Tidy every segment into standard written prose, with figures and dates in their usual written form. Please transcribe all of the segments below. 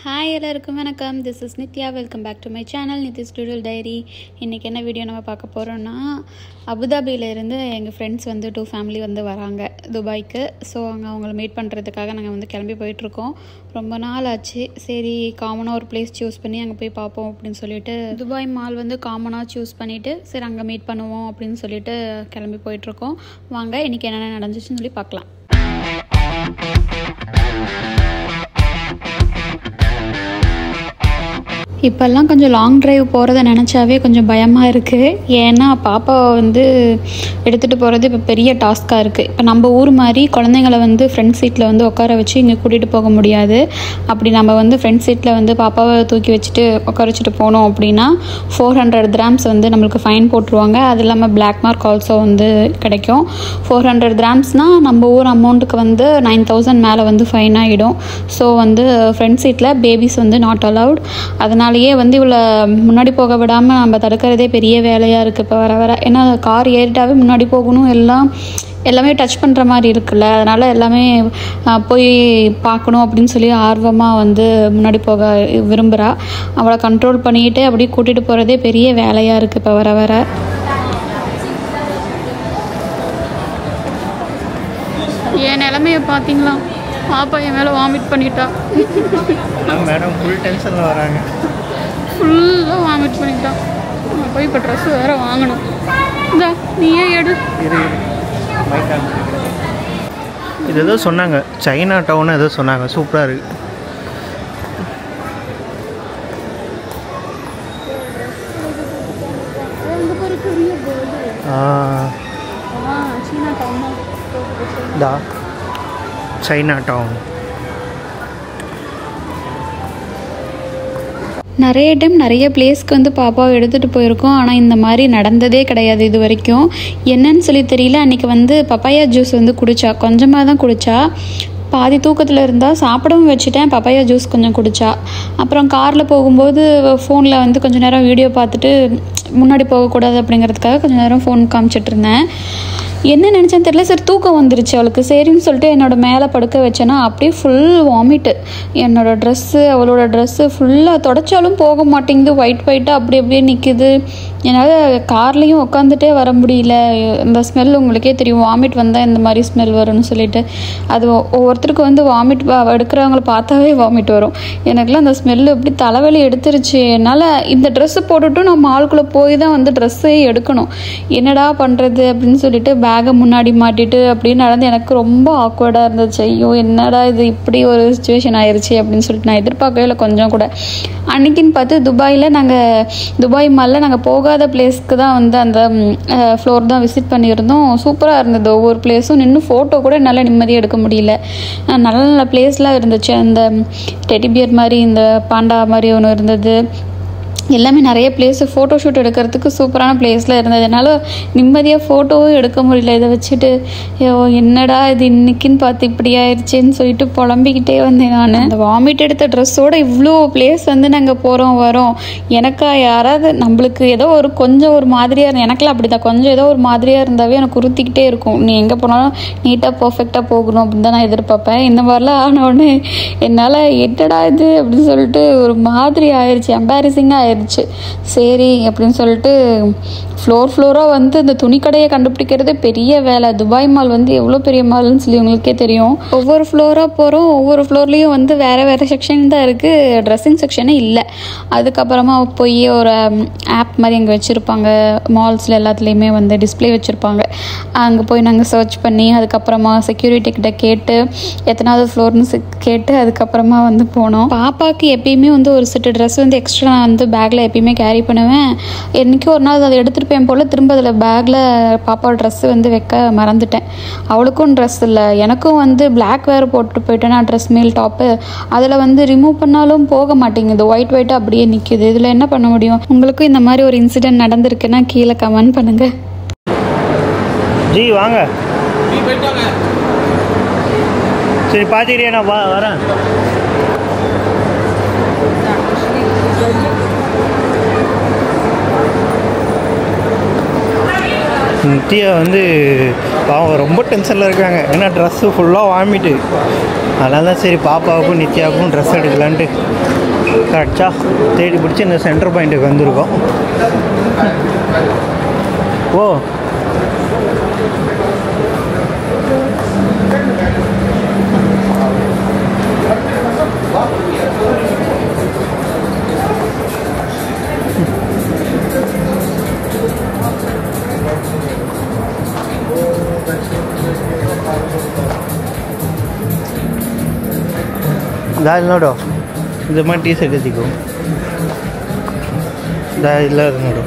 Hi எல்லாருக்கும் வணக்கம். This is Nithya. Welcome back to my channel Nithi's doodle diary. இன்றைக்கி என்ன வீடியோ நம்ம பார்க்க போகிறோன்னா, அபுதாபியிலேருந்து எங்கள் ஃப்ரெண்ட்ஸ் வந்து 2 ஃபேமிலி வந்து வராங்க துபாய்க்கு. ஸோ அங்கே அவங்கள மீட் பண்ணுறதுக்காக நாங்கள் வந்து கிளம்பி போயிட்டுருக்கோம். ரொம்ப நாள் ஆச்சு. சரி காமனாக ஒரு பிளேஸ் சூஸ் பண்ணி அங்கே போய் பார்ப்போம் அப்படின்னு சொல்லிட்டு துபாய் மால் வந்து காமனாக சூஸ் பண்ணிவிட்டு சரி அங்கே மீட் பண்ணுவோம் அப்படின்னு சொல்லிட்டு கிளம்பி போயிட்டுருக்கோம். வாங்க இன்றைக்கி என்னென்ன நடந்துச்சுன்னு சொல்லி பார்க்கலாம். இப்போல்லாம் கொஞ்சம் லாங் ட்ரைவ் போகிறத நினச்சாவே கொஞ்சம் பயமாக இருக்குது. ஏன்னா பாப்பாவை வந்து எடுத்துகிட்டு போகிறது இப்போ பெரிய டாஸ்க்காக இருக்குது. இப்போ நம்ம ஊர் மாதிரி குழந்தைங்கள வந்து ஃப்ரண்ட் சீட்டில் வந்து உட்கார வச்சு இங்கே கூட்டிகிட்டு போக முடியாது. அப்படி நம்ம வந்து ஃப்ரண்ட் சீட்டில் வந்து பாப்பாவை தூக்கி வச்சுட்டு உட்கார வச்சுட்டு போனோம் அப்படின்னா 400 dirhams வந்து நம்மளுக்கு ஃபைன் போட்டுருவாங்க. அது இல்லாமல் பிளாக் மார்க் ஆல்சோ வந்து கிடைக்கும். 400 dirhamsனால் நம்ம ஊர் அமௌண்ட்டுக்கு வந்து 9000 மேலே வந்து ஃபைன் ஆகிடும். ஸோ வந்து ஃப்ரண்ட் சீட்டில் பேபிஸ் வந்து நாட் அலவுட். அதனாலேயே வந்து இவ்வளோ முன்னாடி போக விடாமல் நம்ம தடுக்கிறதே பெரிய வேலையாக இருக்குது இப்போ வர வர. ஏன்னா கார் ஏறிட்டாவே முன்னாடி போகணும், எல்லாமே டச் பண்ணுற மாதிரி இருக்குல்ல. அதனால் எல்லாமே போய் பார்க்கணும் அப்படின்னு சொல்லி ஆர்வமாக வந்து முன்னாடி போக விரும்புகிறா. அவளை கண்ட்ரோல் பண்ணிக்கிட்டு அப்படியே கூட்டிகிட்டு போகிறதே பெரிய வேலையாக இருக்குது இப்போ வர வர. என் நிலைமையை பார்த்தீங்களா? பாப்பா என் மேலே வாமிட் பண்ணிட்டா. மேடம் ஃபுல் டென்ஷனில் வராங்க. ஃபுல்லாக வாமிட் பண்ணிட்டான். போய் இப்போ ட்ரெஸ்ஸு வேறு வாங்கணும். இந்தா நீயே எடு. இது ஏதோ சொன்னாங்க, சைனா டவுன் ஏதோ சொன்னாங்க, சூப்பராக இருக்குது. சைனா டவுன் நிறைய டைம் நிறைய பிளேஸ்க்கு வந்து பாப்பாவை எடுத்துகிட்டு போயிருக்கோம். ஆனால் இந்த மாதிரி நடந்ததே கிடையாது இது வரைக்கும். என்னன்னு சொல்லி தெரியல. அன்றைக்கி வந்து பப்பாயா ஜூஸ் வந்து குடித்தா, கொஞ்சமாக தான் குடித்தா. பாதி தூக்கத்தில் இருந்தால் சாப்பிடவும் வச்சுட்டேன். பப்பாயா ஜூஸ் கொஞ்சம் குடித்தா. அப்புறம் காரில் போகும்போது ஃபோனில் வந்து கொஞ்சம் நேரம் வீடியோ பார்த்துட்டு முன்னாடி போகக்கூடாது அப்படிங்கிறதுக்காக கொஞ்சம் நேரம் ஃபோன் காமிச்சிட்டு இருந்தேன். என்ன நினச்சேன்னு தெரியல. சரி தூக்கம் வந்துருச்சு அவளுக்கு. சரின்னு சொல்லிட்டு என்னோடய மேலே படுக்க வச்சேன்னா அப்படியே ஃபுல் வாமிட்டு. என்னோடய ட்ரெஸ்ஸு அவளோட ட்ரெஸ்ஸு ஃபுல்லாக தொடச்சாலும் போக மாட்டேங்குது. ஒயிட்டாக அப்படியே நிற்குது. என்னால் கார்லேயும் உட்காந்துட்டே வர முடியல. இந்த ஸ்மெல் உங்களுக்கே தெரியும், வாமிட் வந்தால் இந்த மாதிரி ஸ்மெல் வரும்னு சொல்லிட்டு. அது ஒவ்வொருத்தருக்கு வந்து வாமிட் எடுக்கிறவங்கள பார்த்தாவே வாமிட் வரும். எனக்குலாம் அந்த ஸ்மெல்லு எப்படி தலைவலி எடுத்துருச்சு. என்னால் இந்த ட்ரெஸ்ஸு போட்டுவிட்டு நம்ம ஆளுக்குள்ளே போய் தான் வந்து ட்ரெஸ்ஸே எடுக்கணும். என்னடா பண்ணுறது அப்படின்னு சொல்லிட்டு பேகை முன்னாடி மாட்டிட்டு அப்படியே நடந்து எனக்கு ரொம்ப ஆக்வர்டாக இருந்துச்சு. ஐயோ என்னடா இது இப்படி ஒரு சுச்சுவேஷன் ஆயிடுச்சு அப்படின்னு சொல்லிட்டு நான் எதிர்பார்க்கவே இல்லை கொஞ்சம் கூட. அன்றைக்கின்னு பார்த்து துபாய் மாலில் நாங்கள் போகாத பிளேஸ்க்கு தான் வந்து அந்த ஃப்ளோர் தான் விசிட் பண்ணியிருந்தோம். சூப்பராக இருந்தது. ஒவ்வொரு பிளேஸும் நின்று ஃபோட்டோ கூட என்னால் நிம்மதியாக எடுக்க முடியல. நல்ல நல்ல பிளேஸ்லாம் இருந்துச்சு. அந்த டெடிபியர் மாதிரி, இந்த பாண்டா மாதிரி ஒன்று இருந்தது. எல்லாமே நிறைய பிளேஸு ஃபோட்டோ ஷூட் எடுக்கிறதுக்கு சூப்பரான பிளேஸில் இருந்ததுனால நிம்மதியாக ஃபோட்டோவும் எடுக்க முடியல. இதை வச்சுட்டு என்னடா இது இன்றைக்கின்னு பார்த்து இப்படி ஆயிடுச்சேன்னு சொல்லிட்டு புலம்பிக்கிட்டே வந்தேன் நான். அந்த வாமிட் எடுத்த ட்ரெஸ்ஸோடு இவ்வளோ பிளேஸ் வந்து நாங்கள் வரோம். எனக்கா யாராவது நம்மளுக்கு ஏதோ கொஞ்சம் ஒரு மாதிரியாக இருந்தது. எனக்கெல்லாம் அப்படி தான், கொஞ்சம் ஏதோ ஒரு மாதிரியாக இருந்தாவே எனக்கு உறுத்திக்கிட்டே இருக்கும். நீ எங்கே போனாலும் நீட்டாக பர்ஃபெக்டாக போகணும் அப்படின்னு தான் நான் எதிர்பார்ப்பேன். இந்த மாதிரிலாம் ஆனோடனே என்னால் என்னடா இது அப்படின்னு சொல்லிட்டு ஒரு மாதிரி ஆயிடுச்சு, எம்பாரசிங்காக ஆயிடுச்சு. சரி அப்படின்னு சொல்லிட்டு ஃப்ளோராக வந்து இந்த துணிக்கடையை கண்டுபிடிக்கிறது பெரிய வேலை. துபாய் மால் வந்து எவ்வளோ பெரிய மால்னு சொல்லி உங்களுக்கே தெரியும். ஒவ்வொரு ஃப்ளோராக போகிறோம். ஒவ்வொரு ஃப்ளோர்லேயும் வந்து வேறு செக்ஷன் தான் இருக்குது, ட்ரெஸ்ஸிங் செக்ஷனே இல்லை. அதுக்கப்புறமா போய் ஒரு ஆப் மாதிரி அங்கே வச்சுருப்பாங்க. மால்ஸில் எல்லாத்துலேயுமே வந்து டிஸ்பிளே வச்சுருப்பாங்க. அங்கே போய் நாங்கள் சர்ச் பண்ணி அதுக்கப்புறமா செக்யூரிட்டி கிட்ட கேட்டு எத்தனாவது ஃப்ளோர்னு கேட்டு அதுக்கப்புறமா வந்து போனோம். பாப்பாவுக்கு எப்பயுமே வந்து ஒரு செட்டு ட்ரெஸ் வந்து எக்ஸ்ட்ரா நான் வந்து பேக்கில் எப்பயுமே கேரி பண்ணுவேன். என்றைக்கும் ஒரு நாள் அதை எடுத்துகிட்டு போய் போல் திரும்ப அதில் பேக்கில் பாப்பாவோட ட்ரெஸ்ஸு வந்து வைக்க மறந்துட்டேன். அவளுக்கும் ட்ரெஸ் இல்லை, எனக்கும் வந்து பிளாக் வேறு போட்டு போயிட்டேன்னா ட்ரெஸ் மேல் டாப்பு. அதில் வந்து ரிமூவ் பண்ணாலும் போக மாட்டேங்குது, ஒயிட்டாக அப்படியே நிற்கிது. இதில் என்ன பண்ண முடியும்? உங்களுக்கும் இந்த மாதிரி ஒரு இன்சிடென்ட் நடந்திருக்குன்னா கீழே கமெண்ட் பண்ணுங்கள். ஜி வாங்க. சரி பார்த்துக்கிட்டே நான் வரேன். நித்யா வந்து பாவம் ரொம்ப டென்ஷனில் இருக்காங்க. ஏன்னா ட்ரெஸ்ஸு ஃபுல்லாக வாமிட்டு. அதனால தான் சரி பாப்பாவுக்கும் நித்யாவுக்கும் ட்ரெஸ் எடுக்கலான்ட்டு கரெக்டாக தேடி பிடிச்சி இந்த சென்டர் பாயிண்ட்டுக்கு வந்திருக்கோம். ஓ दाल नोडो ಇದು ಮಾಡಿ ಟೀ ಶರ್ಟ್ ಎತ್ತಿಕೋ ಇಲ್ಲ ನೋಡು.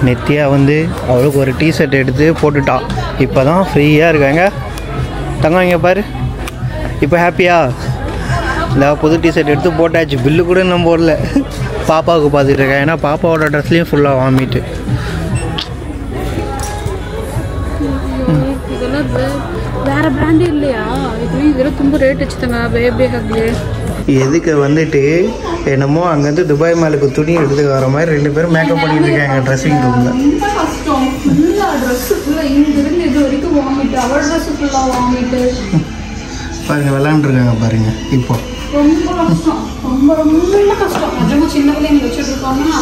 நித்யா வந்து அவளுக்கு ஒரு டீ ஷர்ட் எடுத்து போட்டுட்டா. இப்போ தான் ஃப்ரீயாக இருக்காங்க. தங்கம் இங்கே பாரு, இப்போ ஹாப்பியா? இந்த புது டீ ஷர்ட் எடுத்து போட்டாச்சு. பில்லு கூட நம்ம போடல. பாப்பாவுக்கு பார்த்துட்டு இருக்கேன். ஏன்னா பாப்பாவோட ட்ரெஸ்லேயும் ஃபுல்லாக வாமிட்டு. வேற பிராண்டே இல்லையா? இதெல்லாம் ரொம்ப ரேட் வச்சுட்டாங்க. பேபி ஹக்லே எதுக்கு வந்துட்டு என்னமோ அங்கேருந்து துபாய் மாலுக்கு துணி எடுத்துக்க வர மாதிரி 2 பேரும் மேக்கப் பண்ணிட்டு இருக்காங்க ட்ரெஸ்ஸிங் ரூமில். ரொம்ப கஷ்டம். ஃபுல்லாக ட்ரெஸ்ஸு ஃபுல்லாக இங்கிருந்து இது வரைக்கும் வாங்கிட்டு அவள் ட்ரெஸ்ஸு ஃபுல்லாக வாங்கிட்டு பாருங்க விளாண்டுருக்காங்க பாருங்க. இப்போ ரொம்ப கஷ்டம். ரொம்ப ரொம்ப கஷ்டம். நிஜமா சின்ன பிள்ளைங்க வச்சுட்டு இருக்கோம்னா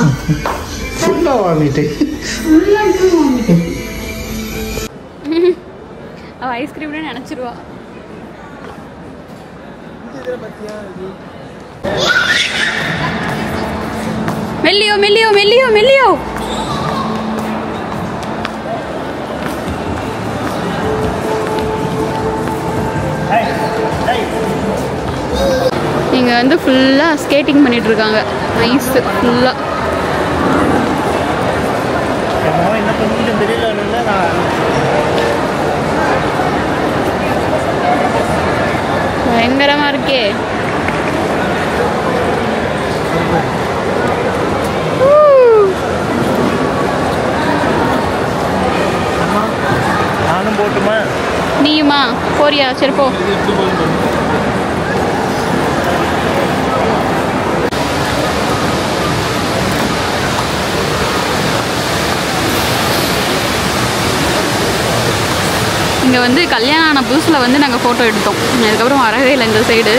ஃபுல்லாக வாங்கிட்டு வாங்கிட்டு அவள் ஐஸ்கிரீம்னு நினச்சிருவா. மெல்லியோ மெல்லியோ மெல்லியோ மெல்லியோ. இங்கே வந்து ஃபுல்லாக ஸ்கேட்டிங் பண்ணிட்டு இருக்காங்க. ஐஸ் ஃபுல்லாக பயங்கரமாக இருக்கே. நானும் போட்டுமா? நீயுமா போறியா? சரி போ. இங்கே வந்து கல்யாணம் ஆன புதுசில் வந்து நாங்கள் ஃபோட்டோ எடுத்தோம். அதுக்கப்புறம் வரவே இல்லை இந்த சைடு.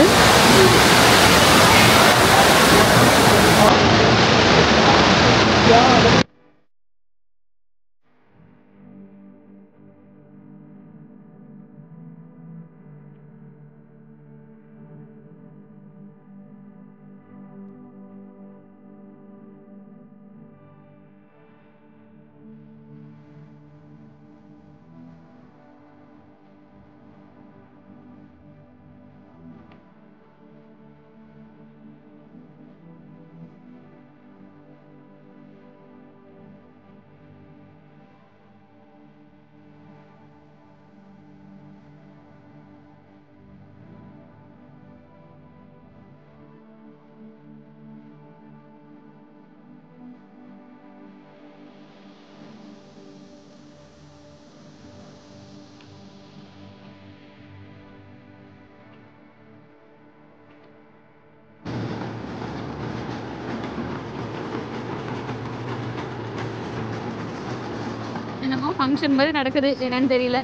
என்னமோ ஃபங்க்ஷன் மாதிரி நடக்குது. என்னன்னு தெரியல.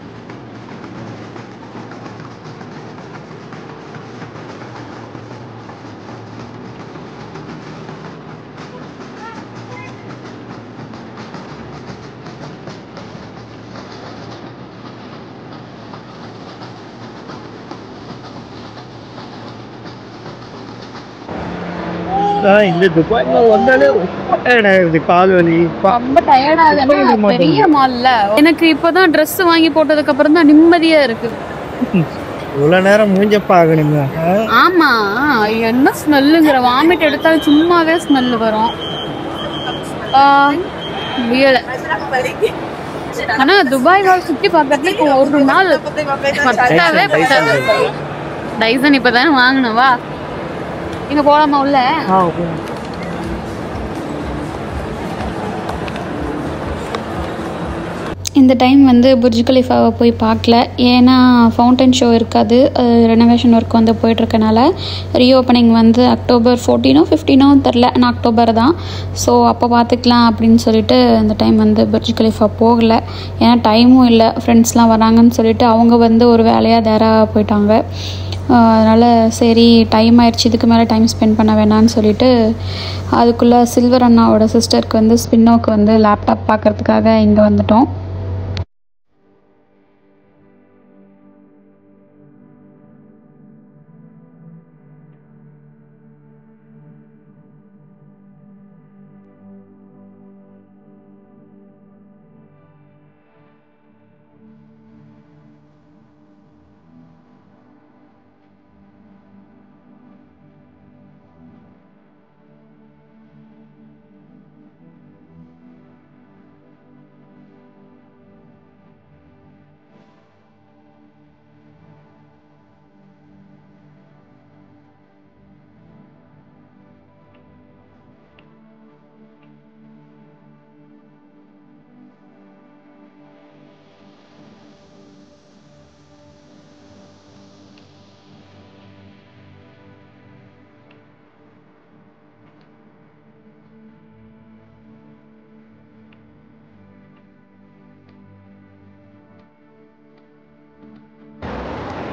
இந்த துபாய்ல வந்தாலே ரொம்ப டயர்டாயிருது. கால் வலி ரொம்ப டயர்டாகுது. பெரிய மால்ல எனக்கு இப்போதான் ட்ரெஸ் வாங்கி போட்டதுக்கு அப்புறம் தான் நிம்மதியா இருக்கு. இவ்வளோ நேரம் மூஞ்சப்பா ஆகணுங்க. ஆமா, என்ன ஸ்மெல்லுங்கிற. வாமிட் எடுத்தாலும் சும்மாவே ஸ்மெல் வரும். முடியல. ஆனா துபாய் மால் சுத்தி பார்க்கறதுக்கு ஒரு நாள் பத்தாவே பத்தாது. டைசன் இப்பதானே வாங்கினவா. இங்க போலாமா உள்ள? இந்த டைம் வந்து புர்ஜ் கலிஃபாவை போய் பார்க்கல. ஏன்னா ஃபவுண்டன் ஷோ இருக்காது, ரெனோவேஷன் ஒர்க் வந்து போயிட்டுருக்கனால. ரீஓப்பனிங் வந்து October 14 15 தெரில, ஆனால் அக்டோபர் தான். ஸோ அப்போ பார்த்துக்கலாம் அப்படின்னு சொல்லிட்டு இந்த டைம் வந்து புர்ஜ் கலிஃபா போகலை. ஏன்னா டைமும் இல்லை, ஃப்ரெண்ட்ஸ்லாம் வராங்கன்னு சொல்லிட்டு அவங்க வந்து ஒரு வேலையாக நேராக போயிட்டாங்க. அதனால் சரி டைம் ஆயிடுச்சு, இதுக்கு மேலே டைம் ஸ்பெண்ட் பண்ண வேணான்னு சொல்லிட்டு அதுக்குள்ளே சில்வர் அண்ணாவோட சிஸ்டருக்கு வந்து ஸ்பின்னோக்கு வந்து லேப்டாப் பார்க்குறதுக்காக இங்கே வந்துட்டோம்.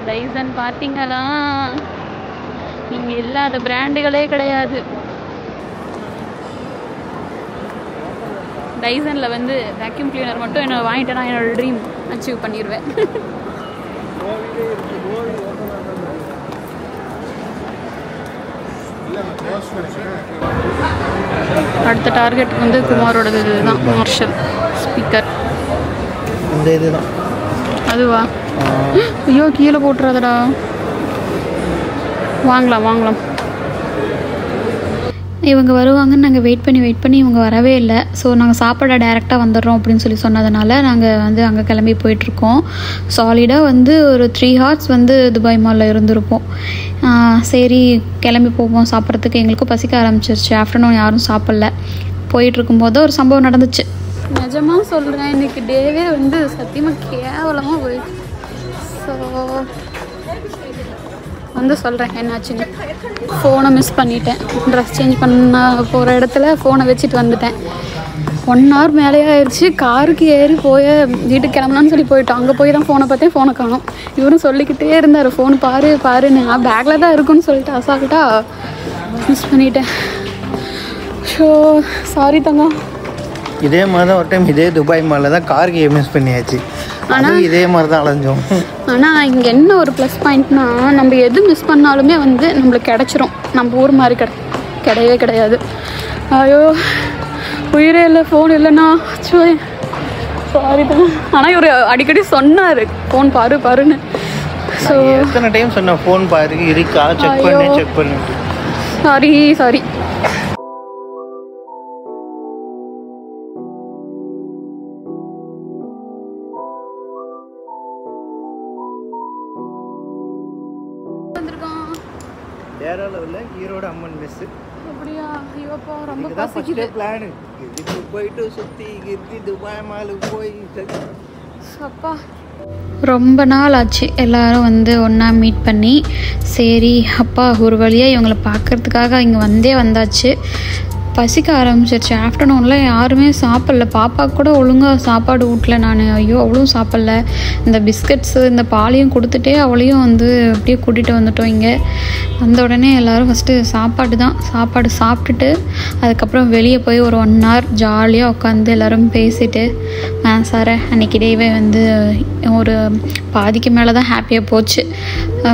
டைசன் பார்த்தீங்களா, இங்கே இல்லாத பிராண்டுகளே கிடையாது. டைசனில் வந்து வேக்யூம் கிளீனர் மட்டும் என்ன வாங்கிட்டேன்னா என்னோட ட்ரீம் அச்சீவ் பண்ணிடுவேன். அடுத்த டார்கெட் வந்து குமாரோட இதுதான், மார்ஷல் ஸ்பீக்கர். இந்த இதுதான் அதுவா? ஐயோ கீழே போட்டுறாதடா. வாங்கலாம். இவங்க வருவாங்கன்னு நாங்கள் வெயிட் பண்ணி இவங்க வரவே இல்லை. ஸோ நாங்கள் சாப்பிட டைரெக்டாக வந்துடுறோம் அப்படின்னு சொல்லி சொன்னதுனால நாங்கள் வந்து அங்கே கிளம்பி போயிட்டுருக்கோம். சாலிடாக வந்து ஒரு 3 hours வந்து துபாய் மாலில் இருந்திருப்போம். சரி கிளம்பி போவோம் சாப்பிட்றதுக்கு. எங்களுக்கும் பசிக்க ஆரம்பிச்சிருச்சு. ஆஃப்டர்நூன் யாரும் சாப்பிடல. போயிட்டுருக்கும்போது ஒரு சம்பவம் நடந்துச்சு. நிஜமாக சொல்கிறேன், இன்றைக்கி டேவே வந்து சத்தியமாக கேவலமாக போயிடுச்சு. ஸோ வந்து சொல்கிறேன் என்னாச்சுன்னு. ஃபோனை மிஸ் பண்ணிட்டேன். ட்ரெஸ் சேஞ்ச் பண்ண போகிற இடத்துல ஃபோனை வச்சுட்டு வந்துட்டேன். 1 hour மேலே ஆயிடுச்சு. காருக்கு ஏறி வீட்டுக்கு கிளம்பலான்னு சொல்லி போயிட்டோம். அங்கே போய் தான் ஃபோனை பார்த்தேன், ஃபோனை காணோம். இவரும் சொல்லிக்கிட்டே இருந்தார் ஃபோன் பாருன்னு. நான் பேக்கில் தான் இருக்குன்னு சொல்லிட்டு அசால்ட்டாக மிஸ் பண்ணிட்டேன். ஸோ சாரி தங்கம். இதே மாதிரி தான் ஒரு டைம் இதே துபாய் மாலில் தான் காருக்கு மிஸ் பண்ணியாச்சு. ஆனால் இதே மாதிரி தான் அலைஞ்சோம். ஆனால் இங்கே என்ன ஒரு ப்ளஸ் பாயிண்ட்னா, நம்ம எது மிஸ் பண்ணாலுமே வந்து நம்மளுக்கு கிடச்சிரும். நம்ம ஊர் மாதிரி கிடையவே கிடையாது. ஐயோ உயிரே இல்லை, ஃபோன் இல்லைண்ணா. சாரி தான். ஆனால் இவர் அடிக்கடி சொன்னார் ஃபோன் பாருன்னு. ஸோ எத்தனை டைம் சொன்னேன் ஃபோன் பாரு இருக்கா, செக் பண்ணு. சாரி. கேரளாவில் ஈரோடு அம்மன் மெஸ்ஸு. அப்படியா? ஐயோப்பா ரொம்ப பசிக்குது. பிளானு இதுக்கு போயிட்டு சுற்றி துபாய் மாலுக்கு போய் அப்பா ரொம்ப நாள் ஆச்சு எல்லாரும் வந்து ஒன்றா மீட் பண்ணி. சரி அப்பா ஒரு வழியாக இவங்களை பார்க்குறதுக்காக இங்கே வந்தாச்சு. பசிக்க ஆரம்பிச்சிருச்சு. ஆஃப்டர்நூனில் யாருமே சாப்பிடல. பாப்பாவுக்கு கூட ஒழுங்காக சாப்பாடு ஊட்டல நான். ஐயோ அவளும் சாப்பிடல. இந்த பிஸ்கட்ஸு இந்த பாலையும் கொடுத்துட்டே அவளையும் வந்து அப்படியே கூட்டிகிட்டு வந்துட்டோம். இங்கே வந்த உடனே எல்லோரும் ஃபஸ்ட்டு சாப்பாடு சாப்பிட்டுட்டு அதுக்கப்புறம் வெளியே போய் ஒரு 1 hour ஜாலியாக உட்காந்து எல்லோரும் பேசிட்டு சார அன்றைக்கி டேவே வந்து ஒரு பாதிக்கு மேலே தான் ஹாப்பியாக போச்சு.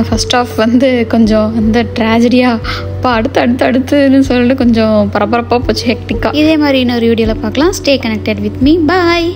ஃபஸ்ட் ஆஃப் வந்து கொஞ்சம் வந்து ட்ராஜடியாக அப்போ அடுத்துன்னு சொல்லிட்டு கொஞ்சம் பரபரப்பாக போச்சு, ஹெக்டிக்காக. இதே மாதிரி இன்னொரு வீடியோவில் பார்க்கலாம். Stay connected with me. Bye.